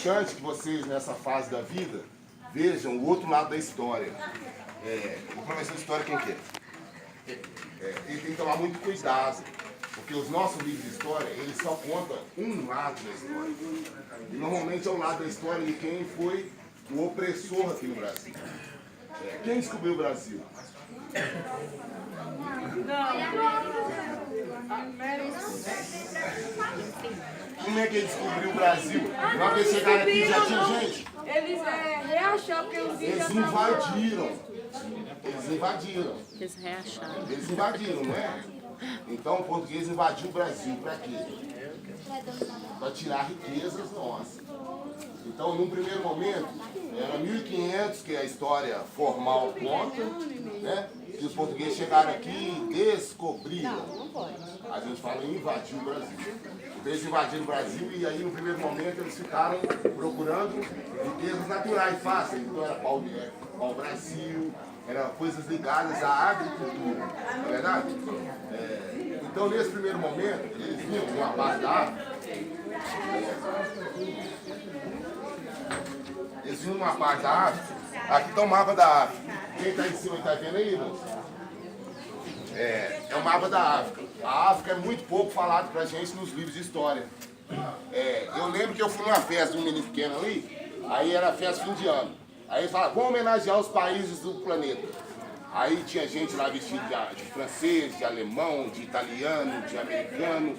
importante que vocês, nessa fase da vida, vejam o outro lado da história. O professor de história quem que é? Ele tem que tomar muito cuidado, porque os nossos livros de história, eles só contam um lado da história. E normalmente é o lado da história de quem foi o opressor aqui no Brasil. Quem descobriu o Brasil? Como é que ele descobriu o Brasil? Na hora que eles chegaram aqui já tinha gente? Eles reacharam porque os Eles invadiram. Eles reacharam. Eles invadiram, não é? Então o português invadiu o Brasil. Para quê? Para tirar riquezas nossas. Então, num primeiro momento, era 1500, que é a história formal conta, né? Que os portugueses chegaram aqui e descobriram. A gente fala em invadir o Brasil. Então, eles invadiram o Brasil e aí, no primeiro momento, eles ficaram procurando riquezas naturais fáceis. Então, era pau-brasil, eram coisas ligadas à agricultura, não é verdade? Então, nesse primeiro momento, eles vinham com uma parte da África. Eles vinham uma parte da África. Aqui está o mapa da África. Quem está em cima está vendo aí, moço? É o mapa da África. A África é muito pouco falado pra gente nos livros de história. Eu lembro que eu fui numa festa de um menino pequeno ali, aí era festa fim de ano. Aí ele falava, vamos homenagear os países do planeta. Aí tinha gente lá vestido de francês, de alemão, de italiano, de americano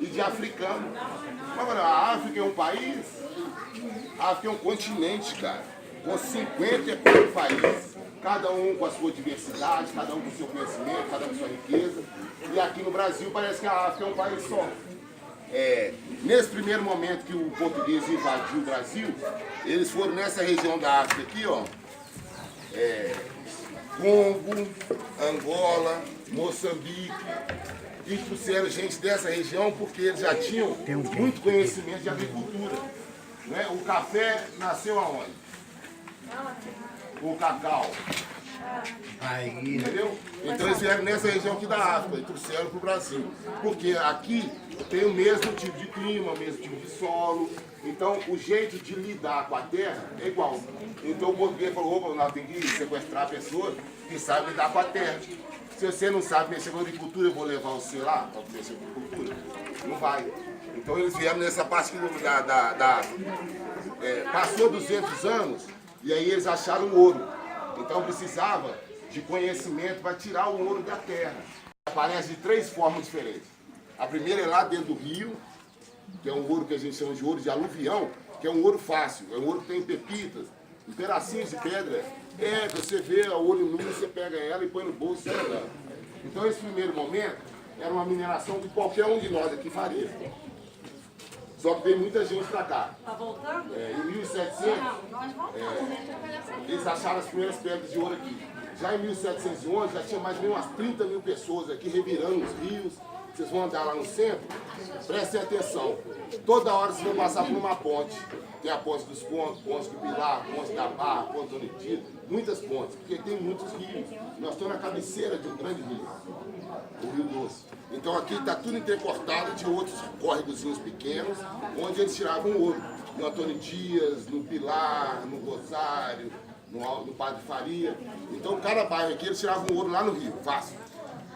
e de africano. Mas a África é um país? A África é um continente, cara, com 54 países. Cada um com a sua diversidade, cada um com o seu conhecimento, cada um com a sua riqueza. E aqui no Brasil parece que a África é um país só. Nesse primeiro momento que o português invadiu o Brasil, eles foram nessa região da África aqui, ó. Congo, Angola, Moçambique. E trouxeram gente dessa região porque eles já tinham muito conhecimento de agricultura. Né? O café nasceu aonde? O cacau. Entendeu? Então eles vieram nessa região aqui da África e trouxeram para o Brasil. Porque aqui tem o mesmo tipo de clima, o mesmo tipo de solo. Então o jeito de lidar com a terra é igual. Então o português falou, opa, nós temos que sequestrar a pessoa que sabe lidar com a terra. Se você não sabe mexer com a agricultura, eu vou levar você lá para mexer com a agricultura? Não vai. Então eles vieram nessa parte da África. Passou 200 anos e aí eles acharam o ouro. Então precisava de conhecimento para tirar o ouro da terra. Aparece de 3 formas diferentes. A primeira é lá dentro do rio, que é um ouro que a gente chama de ouro de aluvião, que é um ouro fácil, é um ouro que tem pepitas, pedacinhos de pedra. Você vê a olho nu, você pega ela e põe no bolso e sai andando. Então esse primeiro momento era uma mineração que qualquer um de nós aqui faria. Só que veio muita gente para cá. Tá voltando? Em 1700, eles acharam as primeiras pedras de ouro aqui. Já em 1711, já tinha mais ou menos umas 30 mil pessoas aqui revirando os rios. Vocês vão andar lá no centro, prestem atenção. Toda hora vocês vão passar por uma ponte. Tem a ponte dos Contos, ponte do Pilar, ponte da Barra, ponte do Onitiro, muitas pontes, porque tem muitos rios. Nós estamos na cabeceira de um grande rio, o Rio Doce. Então aqui está tudo intercortado de outros córregozinhos pequenos, onde eles tiravam ouro. No Antônio Dias, no Pilar, no Rosário, no Padre Faria. Então cada bairro aqui eles tiravam ouro lá no rio, fácil.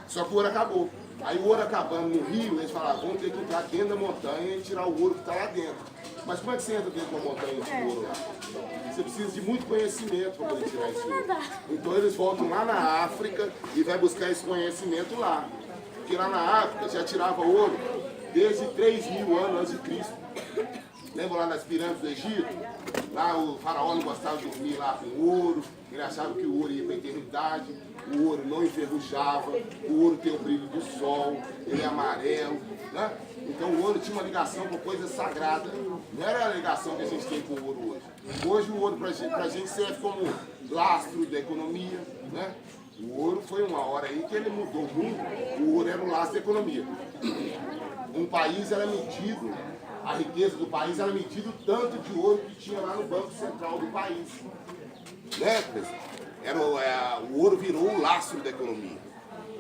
Só que o ouro acabou. Aí o ouro acabando no rio, eles falaram, vamos ter que entrar dentro da montanha e tirar o ouro que está lá dentro. Mas como é que você entra dentro da montanha e tira o ouro lá? Você precisa de muito conhecimento para poder tirar esse ouro. Então eles voltam lá na África e vai buscar esse conhecimento lá. Porque lá na África já tirava ouro desde 3.000 anos antes de Cristo. Lembra lá nas pirâmides do Egito? Lá o faraó não gostava de dormir lá com ouro, ele achava que o ouro ia para a eternidade, o ouro não enferrujava, o ouro tem o brilho do sol, ele é amarelo, né? Então o ouro tinha uma ligação com coisa sagrada, não era a ligação que a gente tem com o ouro hoje. Hoje o ouro para a gente serve como lastro da economia, né? O ouro foi uma hora aí que ele mudou muito, o ouro era o lastro da economia. Um país era medido, a riqueza do país era medido tanto de ouro que tinha lá no Banco Central do país. Né? O ouro virou o lastro da economia.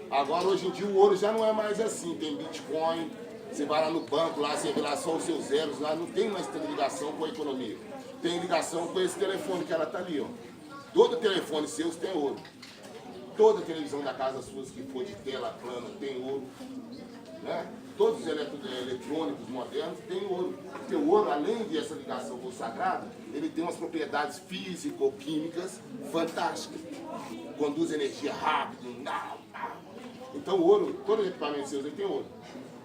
Agora, hoje em dia, o ouro já não é mais assim. Tem Bitcoin, Você vai lá no banco, lá você vê lá só os seus zeros, lá não tem mais ligação com a economia. Tem ligação com esse telefone que ela está ali, ó. Todo telefone seu tem ouro. Toda televisão da casa sua que for de tela plana tem ouro. Né? Todos os eletrônicos modernos têm ouro. Porque o ouro, além dessa ligação com o sagrado, ele tem umas propriedades físico-químicas fantásticas. Conduz energia rápido. Então o ouro, todo o equipamento seu tem ouro.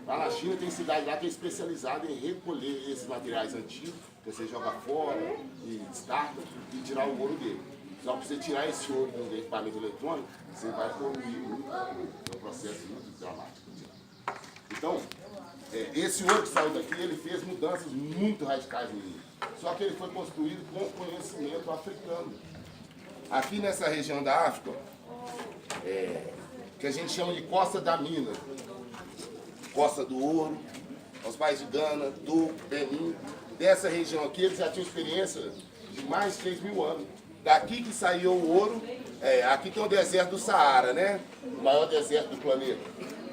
Lá na China tem cidade lá que é especializada em recolher esses materiais antigos, que você joga fora e descarta e tirar o ouro dele. Só para você tirar esse ouro do equipamento eletrônico, você vai poluir muito, é um processo muito dramático. Então, esse ouro que saiu daqui, ele fez mudanças muito radicais no mundo. Só que ele foi construído com conhecimento africano. Aqui nessa região da África, que a gente chama de Costa da Mina, Costa do Ouro, os países de Gana, Togo, Benin, dessa região aqui, eles já tinham experiência de mais de 3.000 anos. Daqui que saiu o ouro, aqui tem o deserto do Saara, né? O maior deserto do planeta.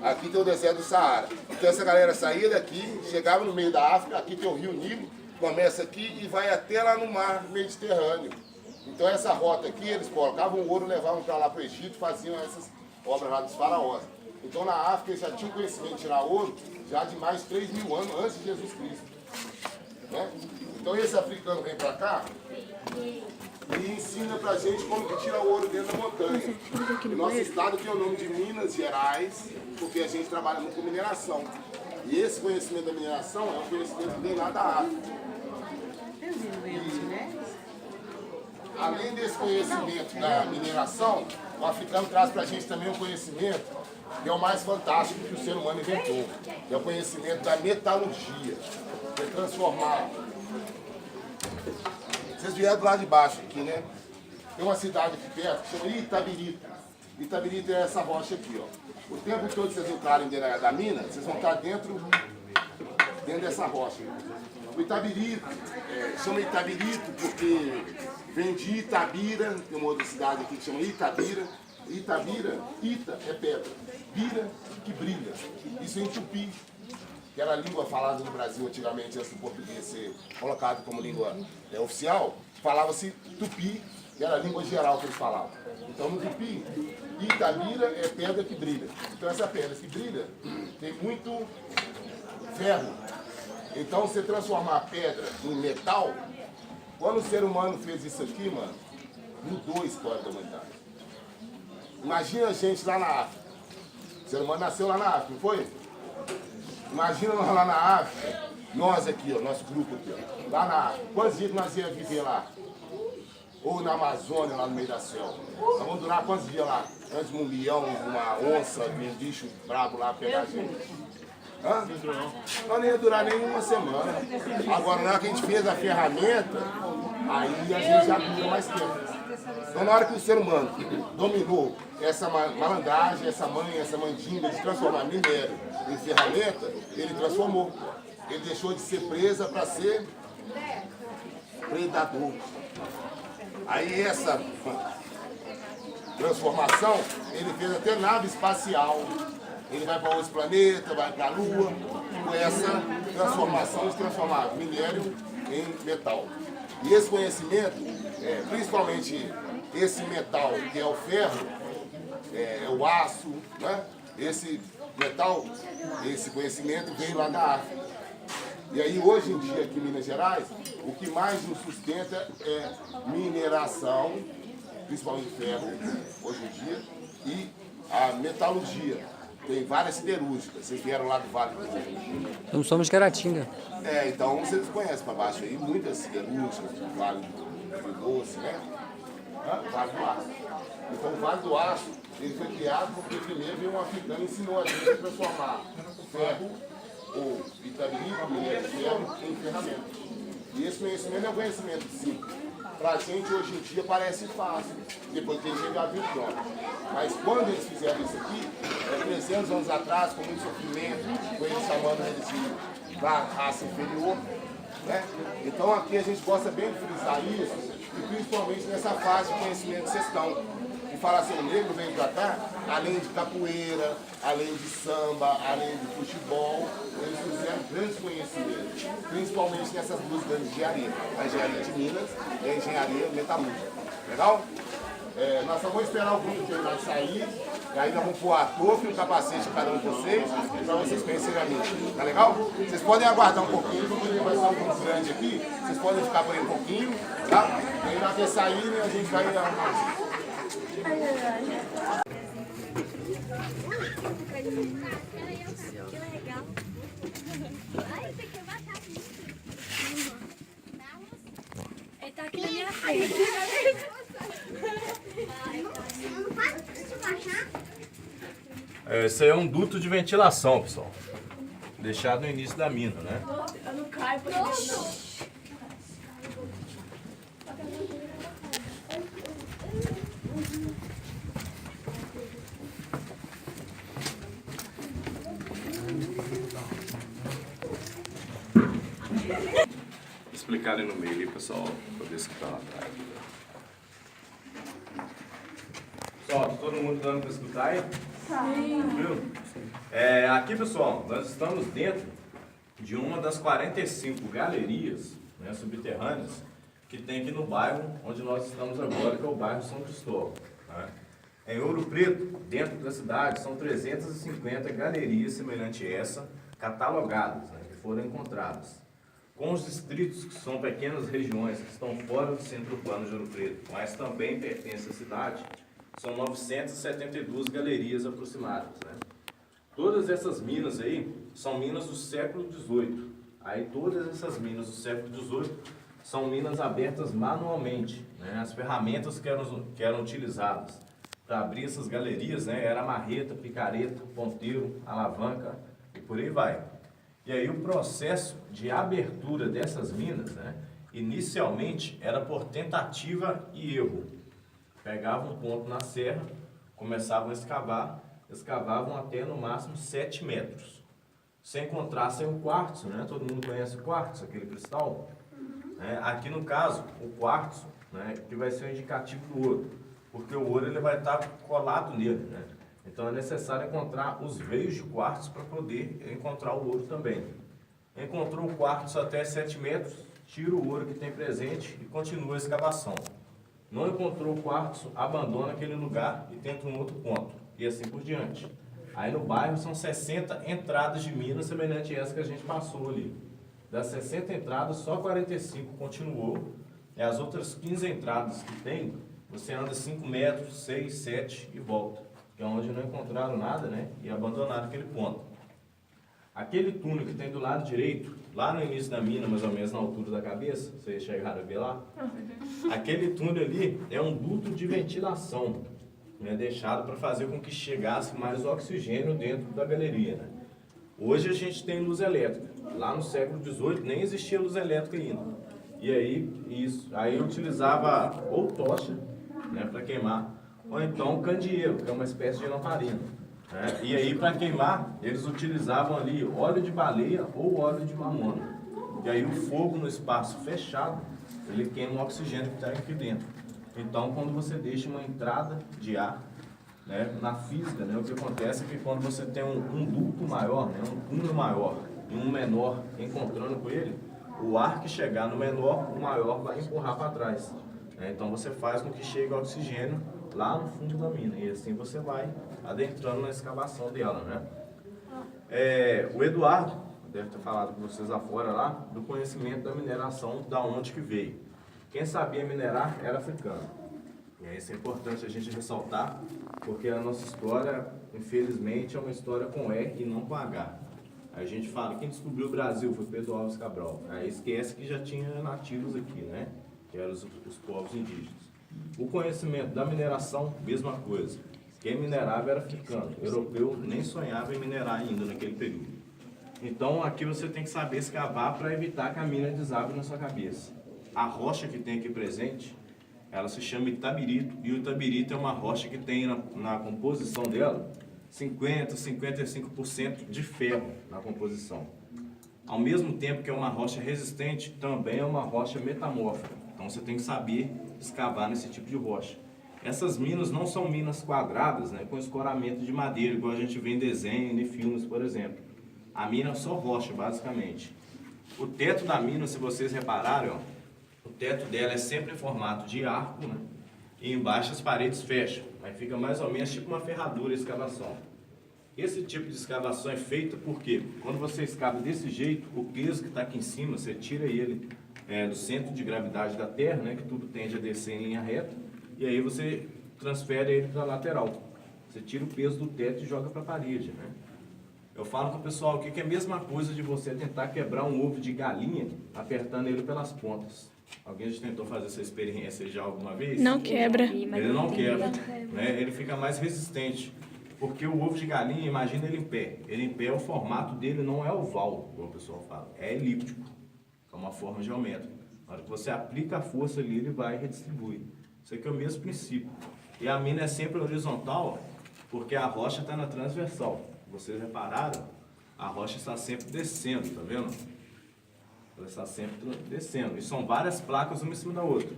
Aqui tem o deserto do Saara. Então essa galera saía daqui, chegava no meio da África, aqui tem o rio Nilo, começa aqui e vai até lá no mar Mediterrâneo. Então essa rota aqui, eles colocavam o ouro, levavam para lá para o Egito, faziam essas obras lá dos faraós. Então na África eles já tinham conhecimento de tirar ouro já de mais de 3.000 anos antes de Jesus Cristo. Né? Então esse africano vem para cá e ensina pra gente como que tira o ouro dentro da montanha. O nosso estado tem o nome de Minas Gerais, porque a gente trabalha muito com mineração. E esse conhecimento da mineração é um conhecimento que vem lá da África. Além desse conhecimento da mineração, o africano traz pra gente também um conhecimento que é o mais fantástico que o ser humano inventou. Que é o conhecimento da metalurgia. Que é transformar. Vocês vieram do lado de baixo aqui, né? Tem uma cidade aqui perto que chama Itabirita. Itabirita é essa rocha aqui, ó. O tempo todo que vocês entrarem dentro da mina, vocês vão estar dentro dessa rocha. O Itabirita, chama Itabirito porque vem de Itabira, tem uma outra cidade aqui que chama Itabira. Itabira, Ita é pedra, Bira que brilha. Isso é em tupi, que era a língua falada no Brasil antigamente, antes do português ser colocado como língua oficial, falava-se tupi, que era a língua geral que eles falavam. Então no tupi, Itabira é pedra que brilha. Então essa pedra que brilha tem muito ferro. Então você transformar a pedra em metal, quando o ser humano fez isso aqui, mano, mudou a história da humanidade. Imagina a gente lá na África. O ser humano nasceu lá na África, não foi? Imagina nós lá na África, nós aqui, ó, nosso grupo aqui, ó, lá na África. Quantos dias nós íamos viver lá? Ou na Amazônia, lá no meio da selva? Nós vamos durar quantos dias lá? Antes de um leão, uma onça, um bicho brabo lá pegar a gente? Hã? Nós não ia durar nem uma semana. Agora, na hora que a gente fez a ferramenta, aí a gente já dura mais tempo. Então, na hora que o ser humano dominou essa malandragem, essa manha, essa mandinga de transformar minério em ferramenta, ele transformou. Ele deixou de ser presa para ser predador. Aí essa transformação, ele fez até nave espacial. Ele vai para outros planetas, vai para a Lua, com essa transformação de transformar minério em metal. E esse conhecimento, principalmente esse metal que é o ferro, é o aço, né? Esse metal, esse conhecimento veio lá da África. E aí hoje em dia aqui em Minas Gerais, o que mais nos sustenta é mineração, principalmente ferro hoje em dia, e a metalurgia. Tem várias siderúrgicas, vocês vieram lá do Vale do Não somos de Caratinga. então vocês conhecem para baixo aí, muitas siderúrgicas do Vale do Doce, né? Vale do Aço. Então o Vale do Aço, ele foi criado porque primeiro veio um africano e ensinou a gente a transformar ferro ou vitamina, minério de ferro em ferramenta. E esse conhecimento é um conhecimento simples. Para a gente hoje em dia parece fácil, depois que a gente já viu pronto. Mas quando eles fizeram isso aqui, 300 anos atrás, com muito sofrimento, com eles chamando eles de raça inferior, né? Então aqui a gente gosta bem de frisar isso, e principalmente nessa fase de conhecimento que vocês estão. e falar assim, o negro veio pra cá, além de capoeira, além de samba, além de futebol, eles fizeram grandes conhecimentos, principalmente nessas duas grandes engenharias, a engenharia de Minas e a engenharia metalúrgica. Legal? Nós só vamos esperar o grupo terminar de sair, e aí nós vamos pôr a touca e o capacete de cada um de vocês, para vocês conhecerem a mim. Tá legal? Vocês podem aguardar um pouquinho, porque vai ser um grupo grande aqui, vocês podem ficar por aí um pouquinho, tá? E aí na hora que saírem, a gente vai arrumar. Que legal. Ai, você quer matar ele tá aqui na minha frente. Esse aí é um duto de ventilação, pessoal. Deixado no início da mina, né? Eu não caio, porque... Vou explicar ali no meio ali, pessoal, poder escutar lá atrás. Pessoal, tá todo mundo dando para escutar aí? Sim. Aqui, pessoal, nós estamos dentro de uma das 45 galerias, né, subterrâneas que tem aqui no bairro onde nós estamos agora, que é o bairro São Cristóvão. Né? Em Ouro Preto, dentro da cidade, são 350 galerias semelhantes a essa, catalogadas, né, que foram encontradas. Com os distritos, que são pequenas regiões que estão fora do centro urbano de Ouro Preto, mas também pertencem à cidade, são 972 galerias aproximadas. Né? Todas essas minas aí são minas do século XVIII. Aí todas essas minas do século XVIII são minas abertas manualmente. Né? As ferramentas que eram utilizadas para abrir essas galerias, né, era marreta, picareta, ponteiro, alavanca e por aí vai. E aí o processo de abertura dessas minas, né, inicialmente era por tentativa e erro. Pegavam um ponto na serra, começavam a escavar, escavavam até no máximo 7 metros. Se encontrassem o quartzo, né, todo mundo conhece o quartzo, aquele cristal. Aqui no caso, o quartzo, né, que vai ser um indicativo do ouro, porque o ouro ele vai estar colado nele, né? Então é necessário encontrar os veios de quartzo para poder encontrar o ouro também. Encontrou o quartzo até 7 metros, tira o ouro que tem presente e continua a escavação. Não encontrou o quartzo, abandona aquele lugar e tenta um outro ponto, e assim por diante. Aí no bairro são 60 entradas de minas semelhante a essa que a gente passou ali. Das 60 entradas, só 45 continuou, e as outras 15 entradas que tem, você anda 5 metros, 6, 7 e volta. Que é onde não encontraram nada, né? E abandonaram aquele ponto. Aquele túnel que tem do lado direito, lá no início da mina, mais ou menos na altura da cabeça, vocês chegaram a ver lá? Aquele túnel ali é um duto de ventilação, né? Deixado para fazer com que chegasse mais oxigênio dentro da galeria, né? Hoje a gente tem luz elétrica. Lá no século XVIII nem existia luz elétrica ainda. E aí eu utilizava ou tocha, né, para queimar, ou então candeeiro, que é uma espécie de lamparina. Né? E aí, para queimar, eles utilizavam ali óleo de baleia ou óleo de mamona. E aí o fogo no espaço fechado, ele queima o oxigênio que está aqui dentro. Então, quando você deixa uma entrada de ar, né, na física, né, o que acontece é que quando você tem um duto maior, né, um túnel maior e um menor encontrando com ele, o ar que chegar no menor, o maior vai empurrar para trás. Então você faz com que chegue o oxigênio lá no fundo da mina, e assim você vai adentrando na escavação dela, né? O Eduardo deve ter falado com vocês lá fora, lá, do conhecimento da mineração, da onde que veio. Quem sabia minerar era africano. E aí isso é importante a gente ressaltar, porque a nossa história, infelizmente, é uma história com E e não com H. A gente fala, quem descobriu o Brasil foi Pedro Álvares Cabral. Aí esquece que já tinha nativos aqui, né? Que eram os povos indígenas. O conhecimento da mineração, mesma coisa. Quem minerava era africano. Europeu nem sonhava em minerar ainda naquele período. Então aqui você tem que saber escavar para evitar que a mina desabre na sua cabeça. A rocha que tem aqui presente, ela se chama Itabirito. E o Itabirito é uma rocha que tem na composição dela 50%, 55% de ferro na composição. Ao mesmo tempo que é uma rocha resistente, também é uma rocha metamórfica. Então você tem que saber escavar nesse tipo de rocha. Essas minas não são minas quadradas, né, com escoramento de madeira, igual a gente vê em desenho e filmes, por exemplo. A mina é só rocha, basicamente. O teto da mina, se vocês repararem, ó, o teto dela é sempre em formato de arco, né, e embaixo as paredes fecham. Aí fica mais ou menos tipo uma ferradura de escavação. Esse tipo de escavação é feito porque, quando você escava desse jeito, o peso que está aqui em cima, você tira ele do centro de gravidade da Terra, né, que tudo tende a descer em linha reta, e aí você transfere ele para a lateral. Você tira o peso do teto e joga para a parede, né? Eu falo com o pessoal aqui que é a mesma coisa de você tentar quebrar um ovo de galinha apertando ele pelas pontas. Alguém já tentou fazer essa experiência já alguma vez? Não quebra. Ele não quebra, né? Ele fica mais resistente. Porque o ovo de galinha, imagina ele em pé. Ele em pé, o formato dele não é oval, como o pessoal fala, é elíptico. É uma forma geométrica. Na hora que você aplica a força ali, ele vai e redistribui. Isso aqui é o mesmo princípio. E a mina é sempre horizontal, porque a rocha está na transversal. Vocês repararam? A rocha está sempre descendo, tá vendo? Ela está sempre descendo. E são várias placas uma em cima da outra.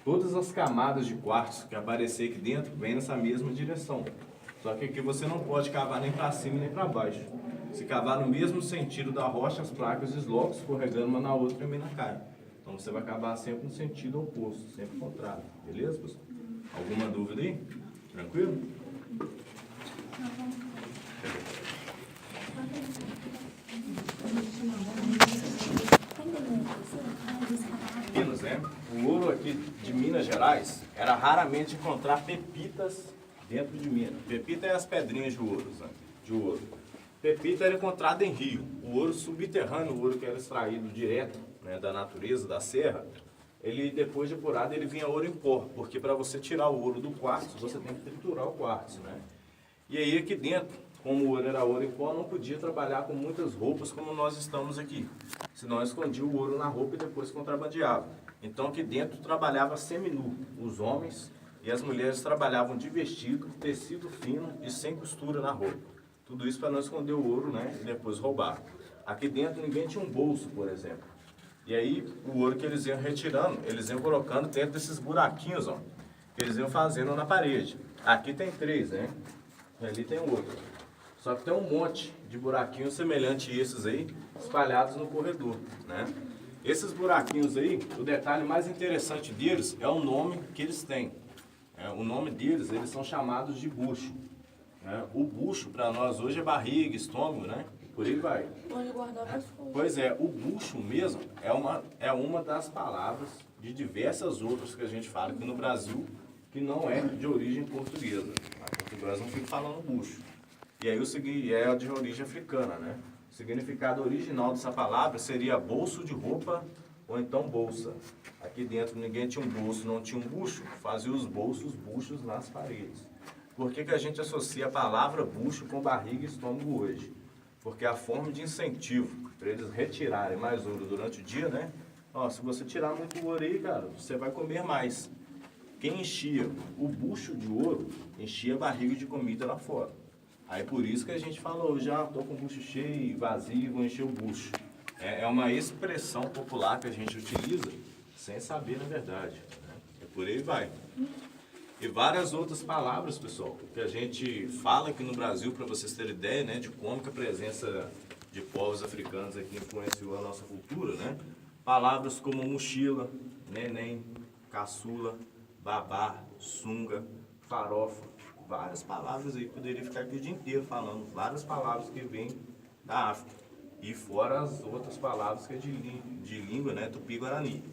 Todas as camadas de quartzo que aparecer aqui dentro vêm nessa mesma direção. Só que aqui você não pode cavar nem para cima nem para baixo. Se cavar no mesmo sentido da rocha, as placas deslocam, escorregando uma na outra e a mina cai. Então você vai cavar sempre no sentido oposto, sempre contrário. Beleza, pessoal? Alguma dúvida aí? Tranquilo? Minas, né? O ouro aqui de Minas Gerais era raramente encontrar pepitas dentro de mina. Pepita é as pedrinhas de ouro, né? De ouro. Pepita era encontrada em rio. O ouro subterrâneo, o ouro que era extraído direto, né, da natureza, da serra, ele depois de apurado ele vinha ouro em pó, porque para você tirar o ouro do quartzo, você tem que triturar o quartzo, né? E aí aqui dentro, como o ouro era ouro em pó, não podia trabalhar com muitas roupas como nós estamos aqui. Senão escondia o ouro na roupa e depois contrabandeava. Então aqui dentro trabalhava seminu, os homens, e as mulheres trabalhavam de vestido, tecido fino e sem costura na roupa. Tudo isso para não esconder o ouro, né, e depois roubar. Aqui dentro ninguém tinha um bolso, por exemplo. E aí o ouro que eles iam retirando, eles iam colocando dentro desses buraquinhos, ó, que eles iam fazendo na parede. Aqui tem 3, né? E ali tem outro. Só que tem um monte de buraquinhos semelhantes a esses aí, espalhados no corredor, né? Esses buraquinhos aí, o detalhe mais interessante deles é o nome que eles têm. O nome deles, eles são chamados de bucho. O bucho, para nós hoje, é barriga, estômago, né? Por aí vai. Onde guardar as coisas. Pois é, o bucho mesmo é uma das palavras de diversas outras que a gente fala aqui no Brasil, que não é de origem portuguesa. A portuguesa não fica falando bucho. E aí é de origem africana, né? O significado original dessa palavra seria bolso de roupa ou então bolsa. Aqui dentro ninguém tinha um bolso, não tinha um bucho, fazia os buchos nas paredes. Por que a gente associa a palavra bucho com barriga e estômago hoje? Porque a forma de incentivo para eles retirarem mais ouro durante o dia, né? Ó, se você tirar muito ouro aí, cara, você vai comer mais. Quem enchia o bucho de ouro, enchia a barriga de comida lá fora. Aí por isso que a gente falou, já estou com o bucho cheio, vazio, vou encher o bucho. É uma expressão popular que a gente utiliza sem saber na verdade, né? E por aí vai. E várias outras palavras, pessoal, que a gente fala aqui no Brasil, para vocês terem ideia, né, de como que a presença de povos africanos aqui influenciou a nossa cultura, né? Palavras como mochila, neném, caçula, babá, sunga, farofa, várias palavras aí, poderia ficar aqui o dia inteiro falando, várias palavras que vêm da África. E fora as outras palavras que é de língua, né, tupi-guarani.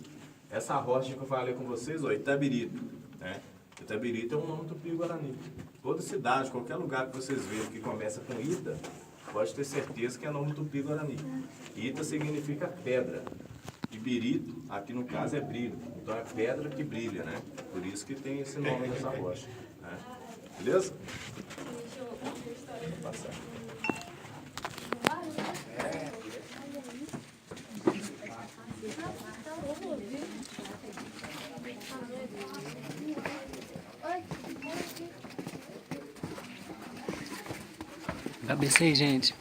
Essa rocha que eu falei com vocês, ó, Itabirito, né? Itabirito é um nome tupi-guarani. Toda cidade, qualquer lugar que vocês vejam que começa com Ita, pode ter certeza que é nome tupi-guarani. Ita significa pedra. E birito, aqui no caso, é brilho. Então é pedra que brilha, né? Por isso que tem esse nome dessa rocha, né? Beleza? Vou passar. Cabecei, gente.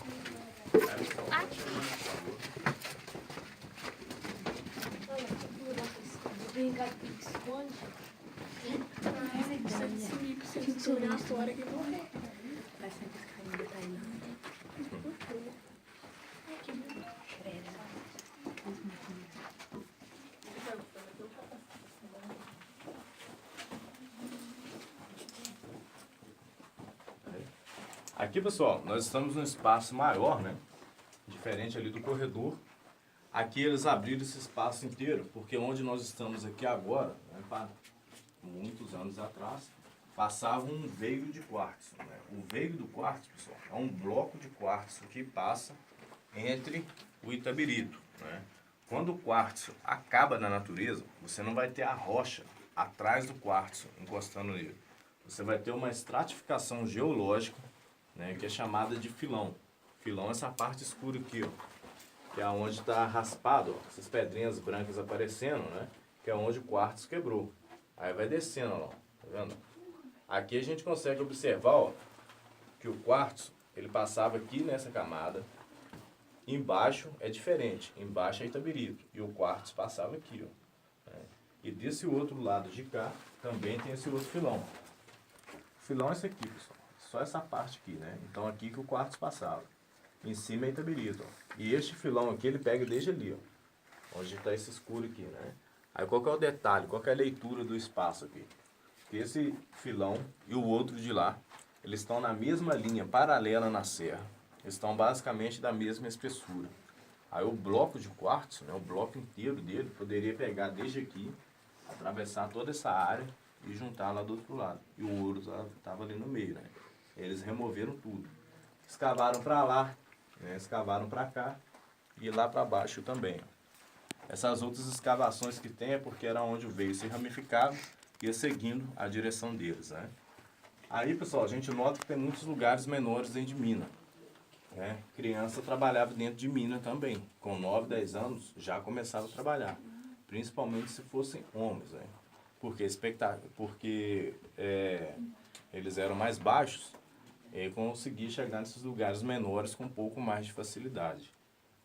Brincar de esconde. Se olhar fora que morrer. Aqui, pessoal, nós estamos num espaço maior, né? Diferente ali do corredor. Aqui eles abriram esse espaço inteiro, porque onde nós estamos aqui agora, né, muitos anos atrás, passava um veio de quartzo. Né? O veio do quartzo, pessoal, é um bloco de quartzo que passa entre o Itabirito. Né? Quando o quartzo acaba na natureza, você não vai ter a rocha atrás do quartzo encostando nele. Você vai ter uma estratificação geológica, né, que é chamada de filão. Filão é essa parte escura aqui, ó, que é onde está raspado, ó, essas pedrinhas brancas aparecendo, né, que é onde o quartzo quebrou. Aí vai descendo, ó, tá vendo? Aqui a gente consegue observar, ó, que o quartzo, ele passava aqui nessa camada, embaixo é diferente, embaixo é Itabirito, e o quartzo passava aqui, ó, né? E desse outro lado de cá, também tem esse outro filão. O filão é esse aqui, pessoal. Só essa parte aqui, né? Então aqui que o quartzo passava. Em cima é Itabirito, ó. E este filão aqui, ele pega desde ali, ó. Onde está esse escuro aqui, né? Aí qual que é o detalhe? Qual que é a leitura do espaço aqui? Que esse filão e o outro de lá, eles estão na mesma linha, paralela na serra. Eles estão basicamente da mesma espessura. Aí o bloco de quartzo, né? O bloco inteiro dele, poderia pegar desde aqui, atravessar toda essa área e juntar lá do outro lado. E o ouro estava ali no meio, né? Eles removeram tudo. Escavaram para lá, né? Escavaram para cá e lá para baixo também. Essas outras escavações que tem é porque era onde o veio se ramificava e ia seguindo a direção deles, né? Aí, pessoal, a gente nota que tem muitos lugares menores dentro de mina, né? Criança trabalhava dentro de mina também. Com 9, 10 anos já começava a trabalhar. Principalmente se fossem homens, né? Porque eles eram mais baixos e conseguia chegar nesses lugares menores com um pouco mais de facilidade.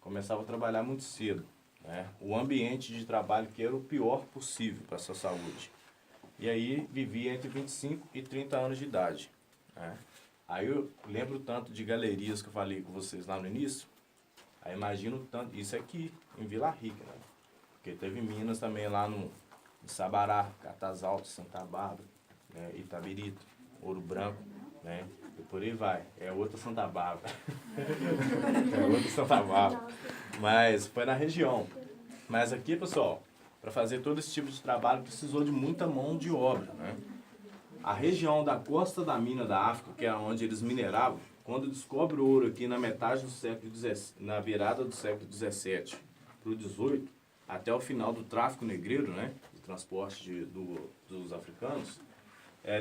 Começava a trabalhar muito cedo, né? O ambiente de trabalho que era o pior possível para a sua saúde. E aí vivia entre 25 e 30 anos de idade, né? Aí eu lembro tanto de galerias que eu falei com vocês lá no início. Aí imagino tanto, isso aqui em Vila Rica, né? Porque teve minas também lá no Sabará, Catas Altas, Santa Bárbara, né? Itabirito, Ouro Branco, né? E por aí vai. É outra Santa Bárbara. É outra Santa Bárbara. Mas foi na região. Mas aqui, pessoal, para fazer todo esse tipo de trabalho precisou de muita mão de obra, né? A região da costa da mina da África, que é onde eles mineravam, quando descobre o ouro aqui na metade do século XVII, na virada do século XVII para o XVIII, até o final do tráfico negreiro, né, de transporte dos africanos,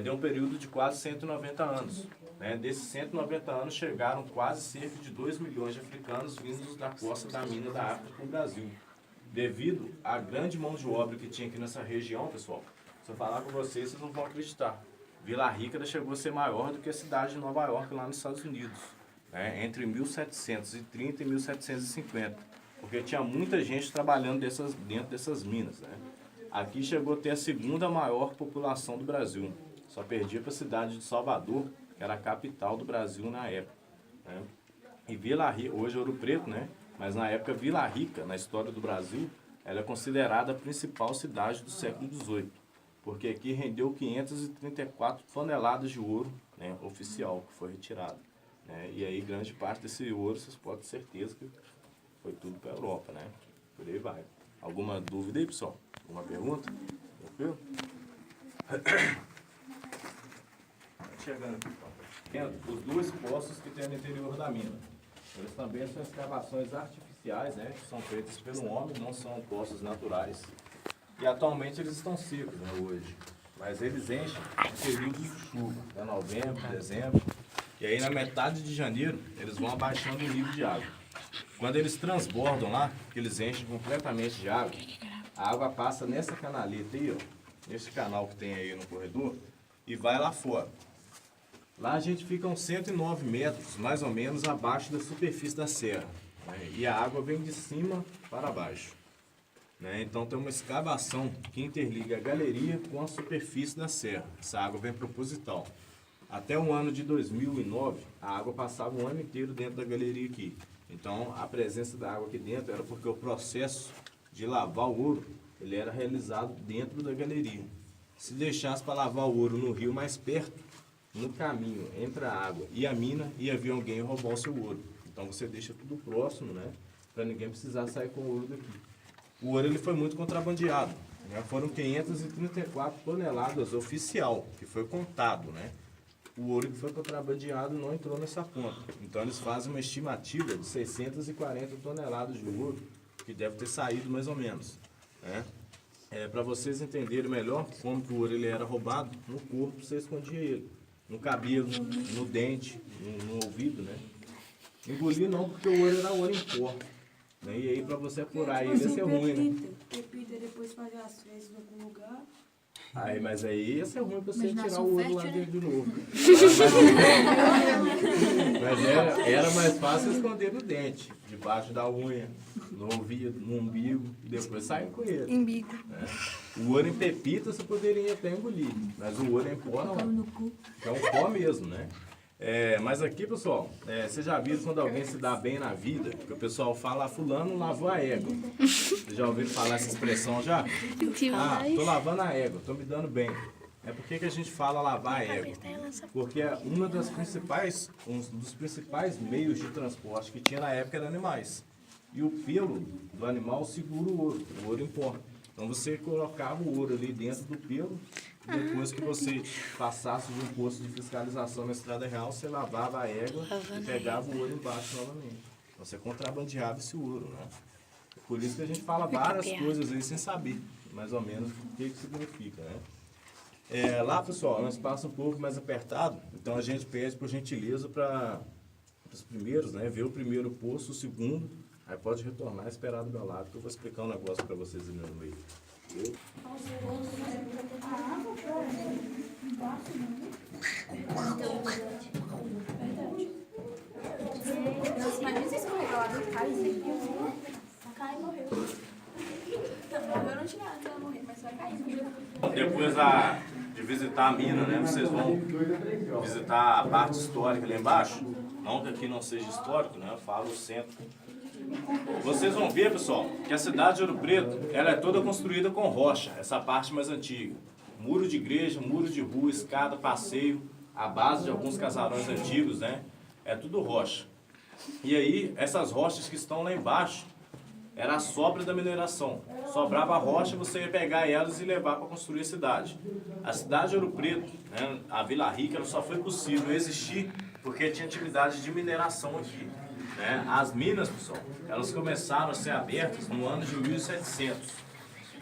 deu um período de quase 190 anos. Né? Desses 190 anos chegaram quase cerca de 2 milhões de africanos vindos da costa da mina da África para o Brasil. Devido à grande mão de obra que tinha aqui nessa região, pessoal, se eu falar com vocês, vocês não vão acreditar. Vila Rica chegou a ser maior do que a cidade de Nova York lá nos Estados Unidos, né? Entre 1730 e 1750, porque tinha muita gente trabalhando dentro dessas minas, né? Aqui chegou a ter a segunda maior população do Brasil, só perdia para a cidade de Salvador, que era a capital do Brasil na época, né? E Vila Rica, hoje é Ouro Preto, né? Mas na época Vila Rica, na história do Brasil, ela é considerada a principal cidade do século XVIII, porque aqui rendeu 534 toneladas de ouro, né, oficial, que foi retirado, né? E aí grande parte desse ouro, vocês podem ter certeza que foi tudo para a Europa, né? Por aí vai. Alguma dúvida aí, pessoal? Alguma pergunta? Tranquilo? Chegando aqui, os dois poços que tem no interior da mina. Eles também são escavações artificiais, né, que são feitas pelo homem, não são poços naturais. E atualmente eles estão secos, né, hoje. Mas eles enchem em períodos de chuva, né, novembro, dezembro. E aí na metade de janeiro eles vão abaixando o nível de água. Quando eles transbordam lá, que eles enchem completamente de água, a água passa nessa canaleta aí, ó, nesse canal que tem aí no corredor, e vai lá fora. Lá a gente fica uns 109 metros, mais ou menos, abaixo da superfície da serra, né? E a água vem de cima para baixo. né? Então tem uma escavação que interliga a galeria com a superfície da serra. Essa água vem proposital. Até o ano de 2009, a água passava o ano inteiro dentro da galeria aqui. Então a presença da água aqui dentro era porque o processo de lavar o ouro, ele era realizado dentro da galeria. Se deixasse para lavar o ouro no rio mais perto, no caminho entre a água e a mina, ia vir alguém roubar o seu ouro. Então você deixa tudo próximo, né? Para ninguém precisar sair com o ouro daqui. O ouro ele foi muito contrabandeado, né? Foram 534 toneladas oficial, que foi contado, né? O ouro que foi contrabandeado não entrou nessa conta. Então eles fazem uma estimativa de 640 toneladas de ouro, que deve ter saído mais ou menos, né? Para vocês entenderem melhor como que o ouro ele era roubado, no corpo você escondia ele. No cabelo, no dente, no ouvido, né? Engolir não, porque o ouro era ouro em pó. Né? E aí para você apurar ele ia ser ruim, né? Repita depois fazer as fezes em algum lugar. Aí, mas aí ia ser ruim pra você tirar o ouro lá dentro de novo. Mas era mais fácil esconder no dente, debaixo da unha, no ouvido, no umbigo, e depois sair com ele. Umbigo. Né? O ouro em pepita você poderia até engolir, mas o ouro em pó não. É um pó mesmo, né? Mas aqui, pessoal, vocês já viram quando alguém se dá bem na vida, que o pessoal fala, fulano lavou a égua. Vocês já ouviram falar essa expressão já? Ah, tô lavando a égua, tô me dando bem. Por que a gente fala lavar a égua? Porque um dos principais meios de transporte que tinha na época era animais. E o pelo do animal segura o ouro em pó. Então você colocava o ouro ali dentro do pelo, depois que você passasse de um posto de fiscalização na Estrada Real, você lavava a égua e pegava o ouro embaixo novamente. Então você contrabandeava esse ouro, né? Por isso que a gente fala várias coisas aí sem saber, mais ou menos, o que significa, né? Lá, pessoal, é um espaço um pouco mais apertado, então a gente pede por gentileza para os primeiros, né? Ver o primeiro poço, o segundo, aí pode retornar e esperar do meu lado, que eu vou explicar um negócio para vocês ali no meio. Mas não sei se escorregou lá do cai e morreu. Morreu não tinha nada, ela morrer, mas vai cair. Depois de visitar a mina, né? Vocês vão visitar a parte histórica lá embaixo. Não que aqui não seja histórico, né? Eu falo o centro. Vocês vão ver, pessoal, que a cidade de Ouro Preto, ela é toda construída com rocha, essa parte mais antiga. Muro de igreja, muro de rua, escada, passeio, a base de alguns casarões antigos, né? É tudo rocha. E aí, essas rochas que estão lá embaixo, era a sobra da mineração. Sobrava a rocha, você ia pegar elas e levar para construir a cidade. A cidade de Ouro Preto, né, a Vila Rica, ela só foi possível existir porque tinha atividade de mineração aqui. Né? As minas, pessoal, elas começaram a ser abertas no ano de 1700.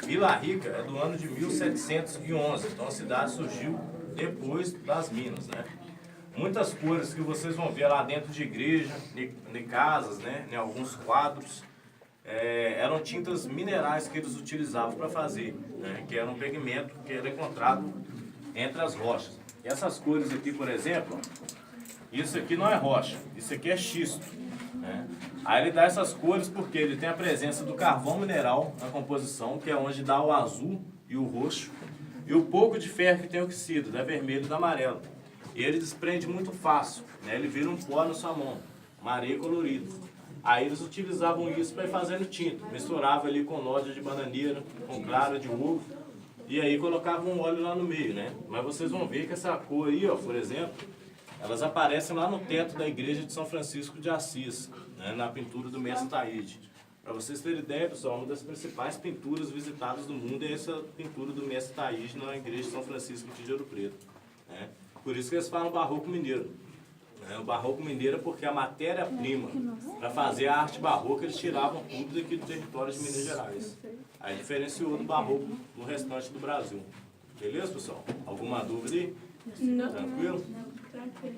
Vila Rica é do ano de 1711, então a cidade surgiu depois das minas, né? Muitas cores que vocês vão ver lá dentro de igreja, de casas, né? Em alguns quadros, eram tintas minerais que eles utilizavam para fazer, né? Que era um pigmento que era encontrado entre as rochas. E essas cores aqui, por exemplo, isso aqui não é rocha, isso aqui é xisto. Né? Aí ele dá essas cores porque ele tem a presença do carvão mineral na composição, que é onde dá o azul e o roxo, e o pouco de ferro que tem oxído, da vermelho e da amarelo. E ele desprende muito fácil, né? Ele vira um pó na sua mão, uma areia colorida. Aí eles utilizavam isso para ir fazendo tinta, misturava ali com noz de bananeira, com clara de ovo, e aí colocavam um óleo lá no meio, né? Mas vocês vão ver que essa cor aí, ó, por exemplo, elas aparecem lá no teto da igreja de São Francisco de Assis, né, na pintura do mestre Taíde. Para vocês terem ideia, pessoal, uma das principais pinturas visitadas do mundo é essa pintura do mestre Taíde na igreja de São Francisco de Ouro Preto. Né? Por isso que eles falam barroco mineiro. Né? O barroco mineiro é porque a matéria-prima para fazer a arte barroca eles tiravam tudo daqui do território de Minas Gerais. Aí diferenciou do barroco no restante do Brasil. Beleza, pessoal? Alguma dúvida aí? Não. Tranquilo? Tranquilo.